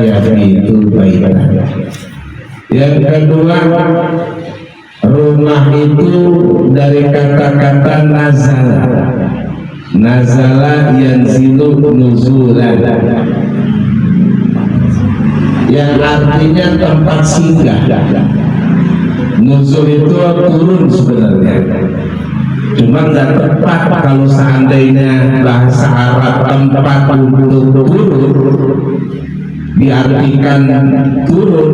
yabitu baitan. Yang kedua, rumah itu dari kata-kata nazala. Nazala yanzilu nuzulan, yang artinya tempat singgah. Nuzul itu turun sebenarnya, cuma nggak tepat kalau seandainya bahasa Arab tempat untuk turun diartikan turun,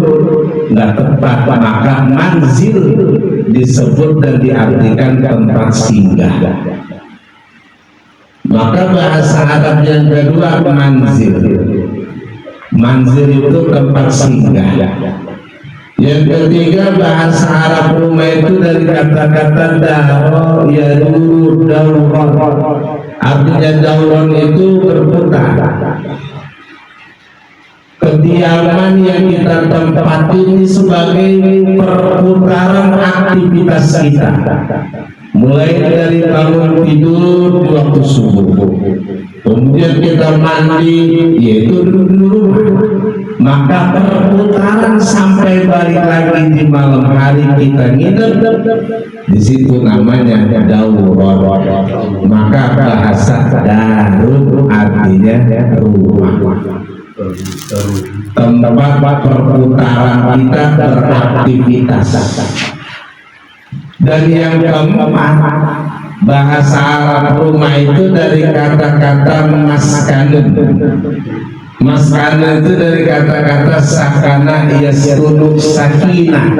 nggak tepat. Maka manzil disebut dan diartikan tempat singgah. Maka bahasa Arab yang kedua manzil. Manzil itu tempat singgah. Yang ketiga, bahasa Arab rumah itu dari kata-kata daro yaduru dauron. Artinya dauron itu berputar. Kediaman yang kita tempati ini sebagai perputaran aktivitas kita, mulai dari bangun tidur di waktu subuh, kemudian kita mandi, yaitu dulu, maka perputaran sampai balik lagi di malam hari kita nginep, di situ namanya dauron. Maka bahasa darun artinya rumah, tempat perputaran kita beraktivitas. Dan yang keempat, bahasa Arab rumah itu dari kata-kata maskanun. Maskanun itu dari kata-kata sakana yaskunu sakinah,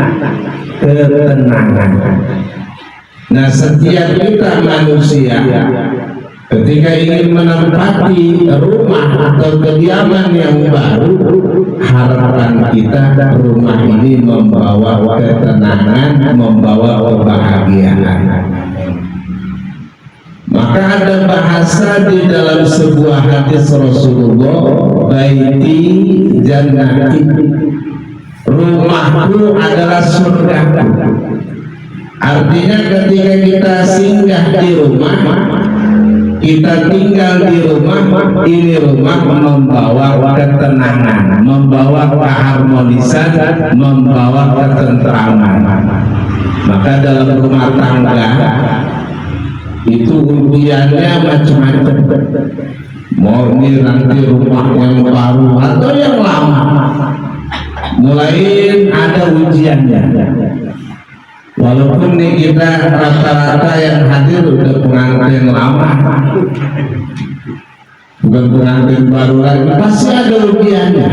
ketenangan. Nah, setiap kita manusia ketika ingin menempati rumah atau kediaman yang baru, harapan kita rumah ini membawa ketenangan, membawa kebahagiaan. Maka ada bahasa di dalam sebuah hadis Rasulullah, baiti jannati, rumahku adalah surgaku. Artinya ketika kita singgah di rumah, kita tinggal di rumah, ini rumah membawa ketenangan, membawa keharmonisan, membawa ketentraman. Maka dalam rumah tangga itu ujiannya macam-macam. Mau ini nanti rumah yang baru atau yang lama, mulai ada ujiannya. Walaupun nih kita rata-rata yang hadir udah pengantin lama, bukan pengantin baru lagi, pasti ada ujiannya.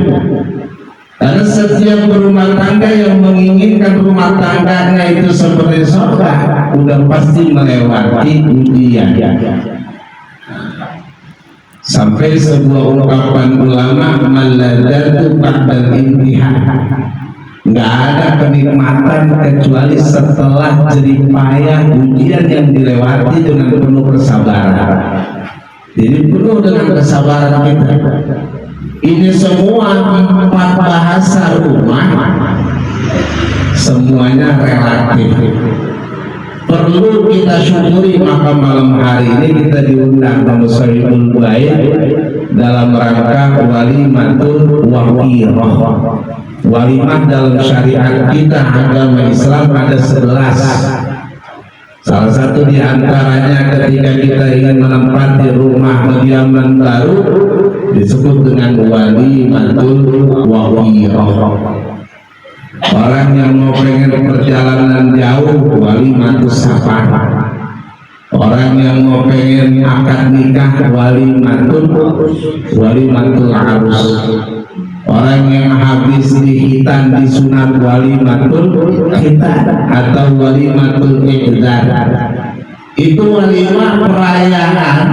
Karena setiap rumah tangga yang menginginkan rumah tangganya itu seperti surga, udah pasti melewati ujian. Sampai sebuah ungkapan ulama, maladatu ba'dal imtihan, nggak ada kenikmatan kecuali setelah jerih payah ujian yang dilewati dengan penuh kesabaran. Jadi penuh dengan kesabaran kita. Ini semua empat bahasa rumah, semuanya relatif. Perlu kita syukuri. Maka malam hari ini kita diundang ke Musyawarah Bait dalam rangka walimatul waqirah. Walimah dalam syariat kita agama Islam ada 11. Salah satu di antaranya ketika kita ingin menempati rumah kediaman baru disebut dengan walimatul waqirah. Orang yang mau pengen perjalanan jauh, walimatul safar. Orang yang mau pengen akad nikah, walimatul arus. Orang yang habis dihitan di sunat, walimatul khitan atau walimatul iqdad. Itu walimah perayaan.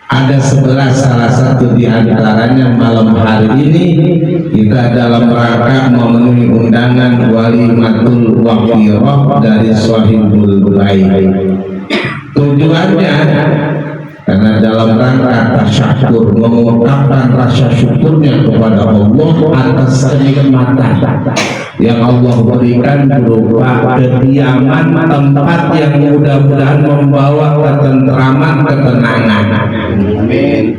Ada 11, salah satu di antaranya malam hari ini kita dalam rangka memenuhi undangan walimatul waqirah dari Shahibul Bait. Tujuannya karena dalam rangka tasyakur, mengungkapkan rasa syukurnya kepada Allah atas kenikmatan yang Allah berikan berupa kediaman, tempat yang mudah-mudahan membawa ketentraman, ketenangan. Amin.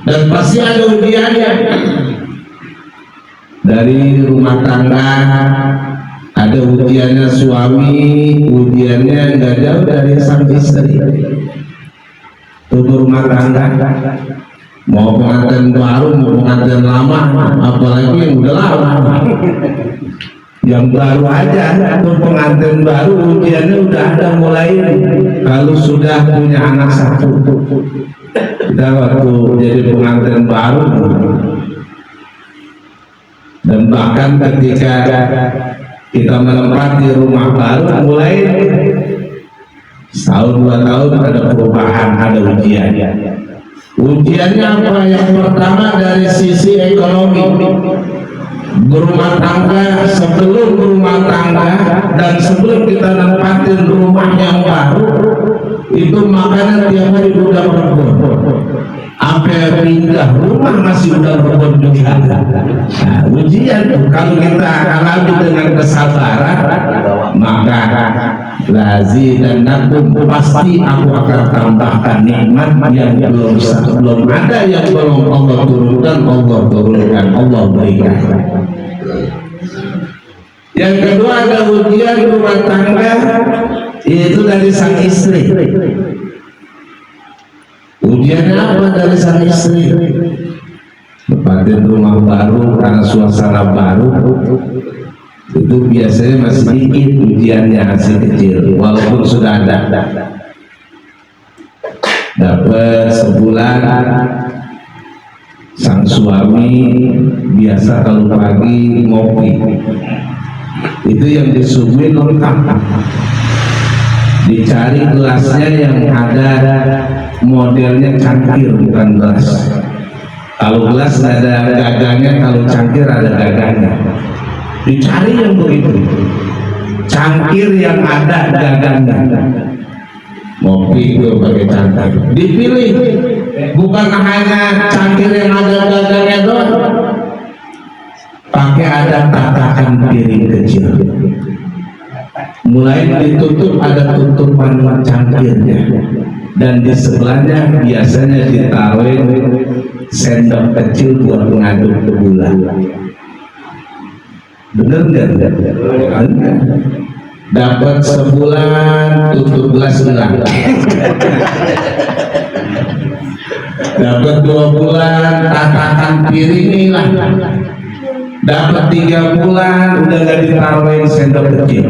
Dan pasti ada ujiannya. dari rumah tangga, ada ujiannya suami, ujiannya nggak jauh dari sang istri. Tubuh rumah tangga, mau pengantin baru, mau pengantin lama, apalagi yang udah lama. Yang baru aja, tuh pengantin baru ujiannya udah ada mulai. Kalau sudah punya anak satu, kita waktu jadi pengantin baru, dan bahkan ketika kita menempati rumah baru, mulai setahun 2 tahun ada perubahan, ada ujian. Ujiannya apa? Yang pertama dari sisi ekonomi, berumah tangga. Sebelum berumah tangga dan sebelum kita nempatin rumah yang baru, itu makanan tiap hari udah berebut. Sampai pindah rumah masih udah berebut juga. Nah, ujian tuh kalau kita alami dengan kesabaran, maka lazi dan nakum, pasti aku akan tambahkan nikmat yang belum ada, yang belum Allah turunkan, Allah berikan. Yang kedua ada ujian rumah tangga, itu dari sang istri. Ujiannya apa dari sang istri? Nempatin rumah baru karena suasana baru, itu biasanya masih sedikit ujiannya, masih kecil, walaupun sudah ada. Dapat sebulan, sang suami biasa kalau pagi ngopi, itu yang disuguhin lengkap. Dicari gelasnya yang ada modelnya cangkir, bukan gelas. Kalau gelas ada gagangnya, kalau cangkir ada gagangnya. Dicari yang begitu, cangkir yang ada gagangnya. Ngopi itu pakai cangkir, dipilih, bukan hanya cangkir yang ada gagangnya doang, pakai ada tatakan piring kecil. Mulai ditutup ada tutupan cangkirnya, dan di sebelahnya biasanya ditaruh sendok kecil buat mengaduk gula. Bener nggak? Dapat sebulan tutup gelas hilang. Dapat 2 bulan tatakan piring hilang. Dapat 3 bulan udah nggak ditaruhin sendok kecil.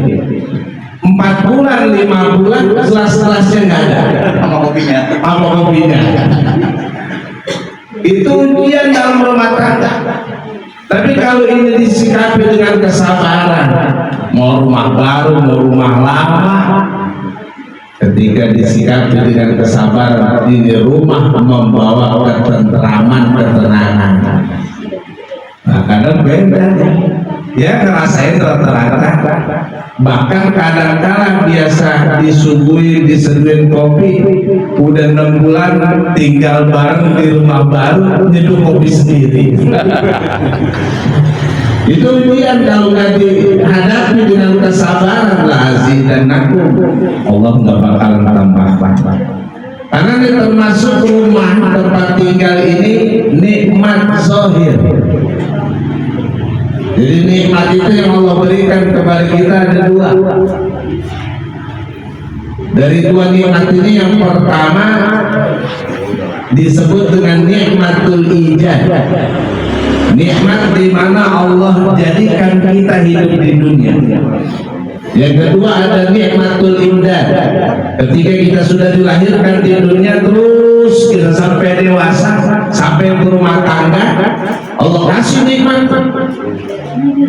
4 bulan, 5 bulan gelas-gelasnya nggak ada, sama kopinya. Itu ujian dalam rumah tangga. Tapi kalau ini disikapi dengan kesabaran, mau rumah baru, mau rumah lama, ketika disikapi dengan kesabaran, ini rumah membawa ketentraman, ketenangan. Nah, kadang beda ya, ngerasain rata-rata. Bahkan kadang-kadang biasa diseduhin kopi, udah 6 bulan tinggal bareng di rumah baru, nyeduh kopi sendiri. Itu ujian kalau nggak dihadapi dengan kesabaran, lazi dan nakum, Allah nggak bakalan tambah. Karena ini termasuk rumah tempat tinggal ini nikmat zahir. Jadi nikmat itu yang Allah berikan kepada kita ada 2. Dari 2 nikmat ini, yang pertama disebut dengan nikmatul ijad, nikmat di mana Allah jadikan kita hidup di dunia. Yang kedua ada nikmatul imdad, ketika kita sudah dilahirkan di dunia, terus kita sampai dewasa, sampai berumah tangga, Allah kasih nikmat.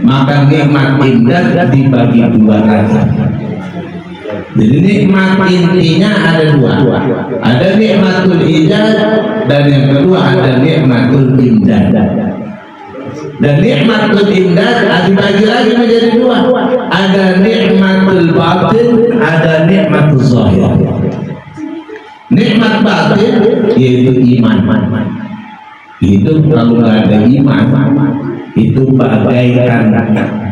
Maka nikmat imdad dibagi 2 lagi. Jadi nikmat intinya ada 2, ada nikmatul ijad, dan yang kedua ada nikmatul imdad. Dan nikmatul imdad dibagi lagi menjadi 2, ada nikmatul batin, ada nikmatul zahir. Nikmat batin yaitu iman. Itu kalau nggak ada iman, itu bagaikan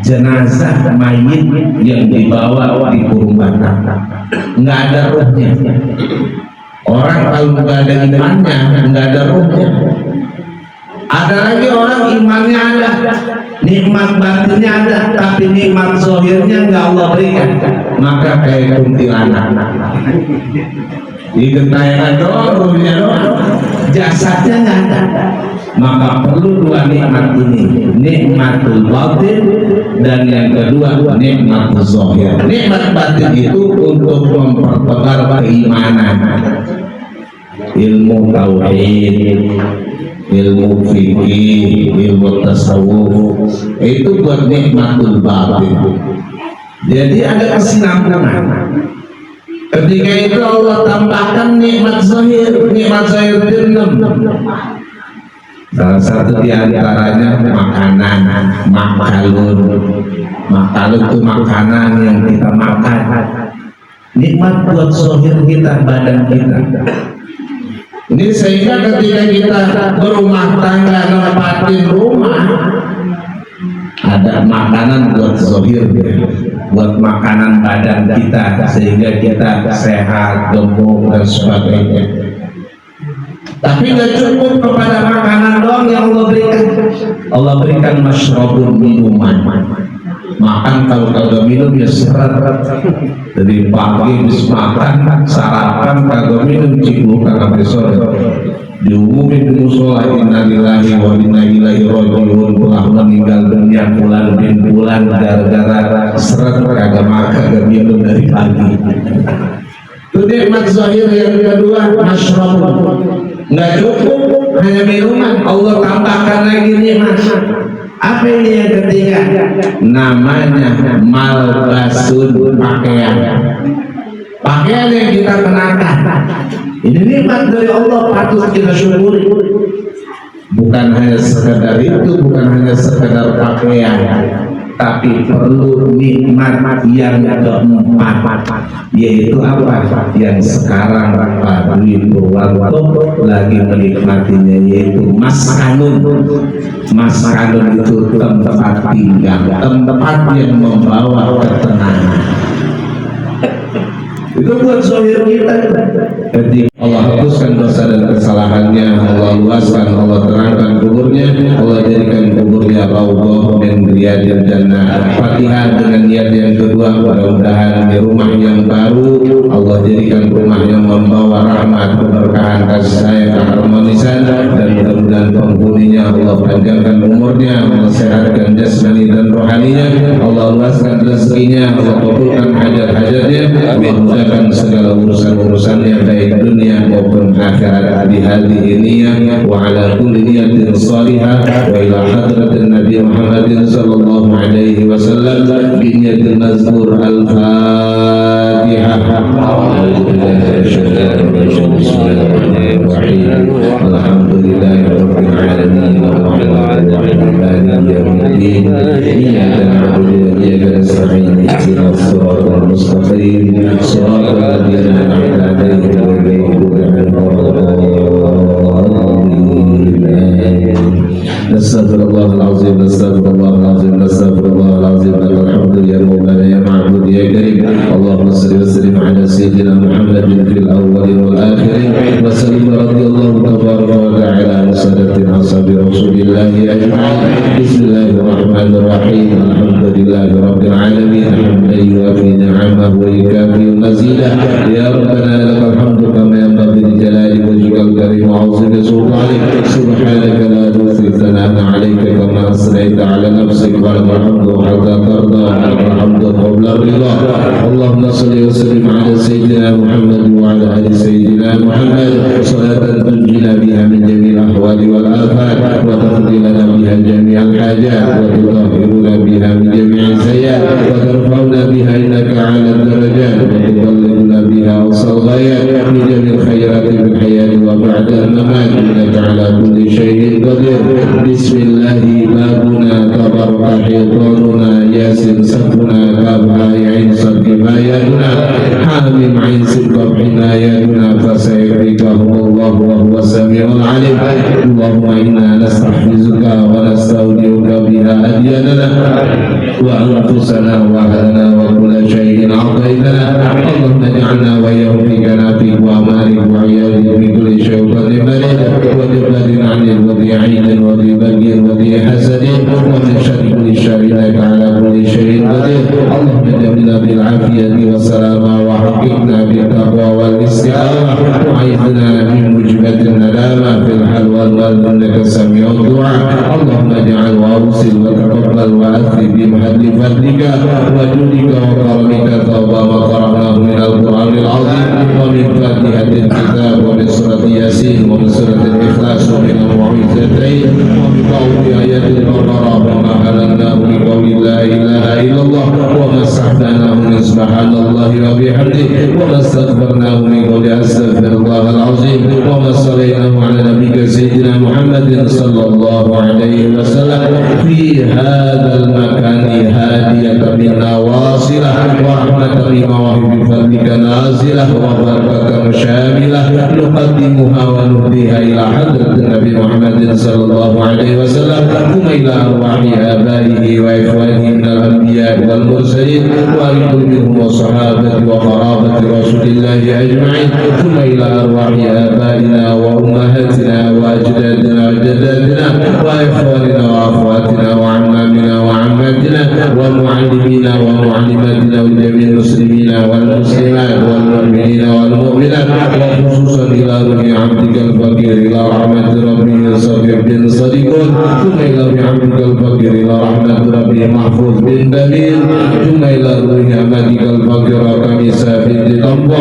jenazah mayit yang dibawa di kurung batang, nggak ada ruhnya. Orang kalau nggak ada imannya, nggak ada ruhnya. Ada lagi orang imannya ada, nikmat batinnya ada, tapi nikmat zahirnya nggak Allah berikan, maka kayak kuntilanak. Di gentayangan doang, ruhnya doang, jasadnya nggak ada. Maka perlu dua nikmat ini, nikmatul batin dan yang kedua nikmatul zahir. Nikmat batin itu untuk mempertebar keimanan, ilmu tauhid, ilmu fikih, ilmu tasawuf, itu buat nikmatul batin. Jadi ada kesinambungan. Ketika itu Allah tambahkan nikmat zahir itu 6. Salah satu di antaranya makanan, makalun. Makalun itu makanan yang kita makan. Nikmat buat zahir kita, badan kita. Ini sehingga ketika kita berumah tangga, nempatin rumah, ada makanan buat zahir, buat makanan badan kita, sehingga kita sehat, gemuk dan sebagainya. Tapi nggak cukup kepada makanan doang yang Allah berikan. Allah berikan masyrabun, minuman. Makan kalau kagak minum ya seret. Dari pagi habis makan, sarapan kagak minum, cibukan sampai sore. Diumumin di musola, innalillahi wa inna ilaihi raji'un, telah meninggal dunia bulan bin bulan gara-gara seret kagak makan, kagak minum dari pagi. Itu nikmat zahir. Yang kedua masyrabun, nggak cukup hanya minuman, Allah tambahkan lagi nikmat. Apa ini yang ketiga? Namanya malbasun, pakaian. Pakaian yang kita kenakan. Ini nikmat dari Allah, patut kita syukuri. Bukan hanya sekedar itu, bukan hanya sekedar pakaian, tapi perlu nikmat yang keempat, yaitu apa? Yang sekarang Pak Dwi Purwanto lagi menikmatinya, yaitu maskanun. Maskanun itu tempat tinggal, tempat yang membawa ketenangan. Itu buat zahir kita. Ketika Allah hapuskan dosa dan kesalahannya, Allah luaskan, Allah terangkan kuburnya, Allah jadikan kuburnya raudhah min riyadil jannah. Fatihah dengan niat yang kedua, mudah-mudahan di rumah yang baru Allah jadikan rumah yang membawa rahmat, keberkahan, kasih sayang, keharmonisan, dan mudah-mudahan penghuninya Allah panjangkan umurnya, Allah sehatkan jasmani dan rohaninya, Allah luaskan rezekinya, Allah kabulkan hajat-hajatnya, memudahkan segala urusan-urusannya baik dunia maupun akhirat. Di hadhihi niyyah wa ala kulli niyatin salihah wa ila hadratin Nabi Muhammadin sallallahu alaihi wasallam bi niyyatil mazkur al-Fatihah. Alhamdulillahi rabbil alamin ar-rahmanir rahim iyyaka na'budu wa iyyaka nasta'in ihdinas siratal mustaqim siratal ladzina an'amta 'alaihim ghairil maghdubi 'alaihim waladdallin. Nastaghfirullahalazim, nastaghfirullahalazim, nastaghfirullahalazim. Alhamdulillah ya Maulana ya Ma'bud ya Karim. Allahumma salli wa sallim ala sayyidina Muhammadin fil awwalin wal akhirin wa sallim radhiyallahu tabaraka wa ta'ala ala sadatina ashabi Rasulillah ajma'in. Bismillahirrahmanirrahim. Alhamdulillahi rabbil alamin. Hamdan yuwafi ni'amahu wa yukafi mazidah. Ya Rabbana lakal hamdu kama yanbaghi li jalali wajhikal karim wa 'azimi sultanik. Subhanaka la nuhsi thana'an 'alaika kama asnayta 'ala nafsik wa lakal hamdu hatta tarda wa lakal hamdu qabla ridha. Allahumma salli wa sallim ala sayyidina Muhammad wa ala ali sayyidina Muhammad salatan tunjina biha min jami'il ahwali wal afat wa taqdilana biha jami'al hajat wa tutahhiruna biha min jami'il sayyi'at wa tarfa'una biha innaka 'ala darajat wa tuballighuna biha awsal ghayat min jami'il khairati fil hayati wa ba'da al-mamat innaka 'ala kulli shay'in qadir. Bismillahi babuna tabaraka hitanuna yasin safuna kabha ya'in sabkibayatuna hamim 'ain sidqab hinayatuna fasayrikahumullahu wa huwa sami'ul 'alim. Allahumma inna nastahfizuka wa nastaudiuka biha adyanana wa anfusana wa ahlana wa kulla shay'in a'taitana. Allahumma ij'alna wa yawfikana fi wa amarik wa iyadi bi kulli shay'in marid wa jabladin 'anil وفي عين وفي بغي وفي حسد ومن شر كل شر إنك على كل شيء قدير. اللهم اجعلنا بالعافية والسلامة وحققنا بالتقوى والاستقامة وعيذنا من موجبات الندامة في الحال والمال إنك سميع الدعاء. اللهم اجعل وأوصل وتقبل وأثر بمحل فضلك وجودك وكرمك توبة ما قرأناه من القرآن العظيم ومن فاتحة الكتاب ومن سورة ياسين ومن سورة الإخلاص ومن المعوذتين ومن قول آيات البقرة وما حللناه بقول لا إله إلا الله وما استحسناه من سبحان الله وبحمده وما استغفرناه من قول أستغفر الله العظيم وما صليناه على نبيك سيدنا محمد صلى الله عليه وسلم في هذا المكان هادية منا واصلة ورحمة بمواهب فضلك نازلة وبركة شاملة نقدمها ونهديها إلى حضرة النبي محمد صلى الله عليه وسلم ثم إلى أرواح آبائه وإخوانه من الأنبياء والمرسلين وأن منهم وصحابة وقرابة رسول الله أجمعين ثم إلى أرواح آبائنا وأمهاتنا وأجدادنا وجداتنا وإخواننا وأخواتنا وعمامنا وعماتنا ومعلمينا ومعلماتنا ولجميع المسلمين والمسلمات والمؤمنين والمؤمنات وخصوصا إلى روح عبدك الفقير إلى رحمة ربه صبيح بن صديقون ثم إلى روح عبدك الفقير إلى رحمة ربه محفوظ بن دليل ثم إلى روح أمتك الفقير كميسة بنت طنبا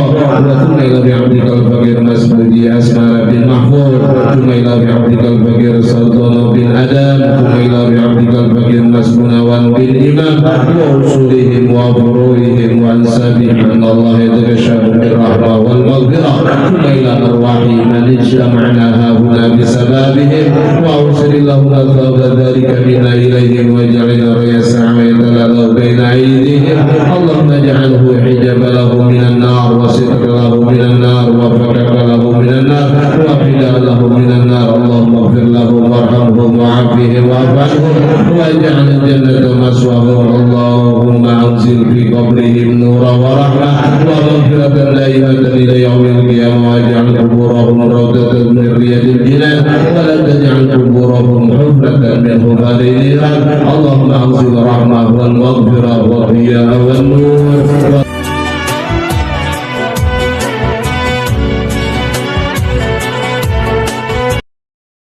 ثم إلى روح عبدك الفقير مسبودي أسماء بن محفوظ ثم إلى روح عبدك الفقير سلطان بن أدم ثم إلى روح عبدك الفقير مسبونوان بن إمام وأصولهم وفروعهم وأنسابهم أن الله يتغشاهم بالرحمة والمغفرة ثم إلى أرواح من اجتمعنا هنا بسببهم وأوصل اللهم ثواب ذلك منا إليهم واجعلنا رياسا ويتلالوا بين أيديهم اللهم اجعله حجاب له من النار وستر له من النار وفكك له من النار وفداء له من النار اللهم اغفر لهم وارحمهم وعافهم واعف عنهم واجعل الجنة مثواهم اللهم أنزل في قبرهم نورا ورحمة ومغفرة دائمة إلى يوم القيامة واجعل قبورهم روضة من رياض الجنان ولا تجعل قبورهم حفرة من حفر النيران اللهم أنزل الرحمة والمغفرة والضياء والنور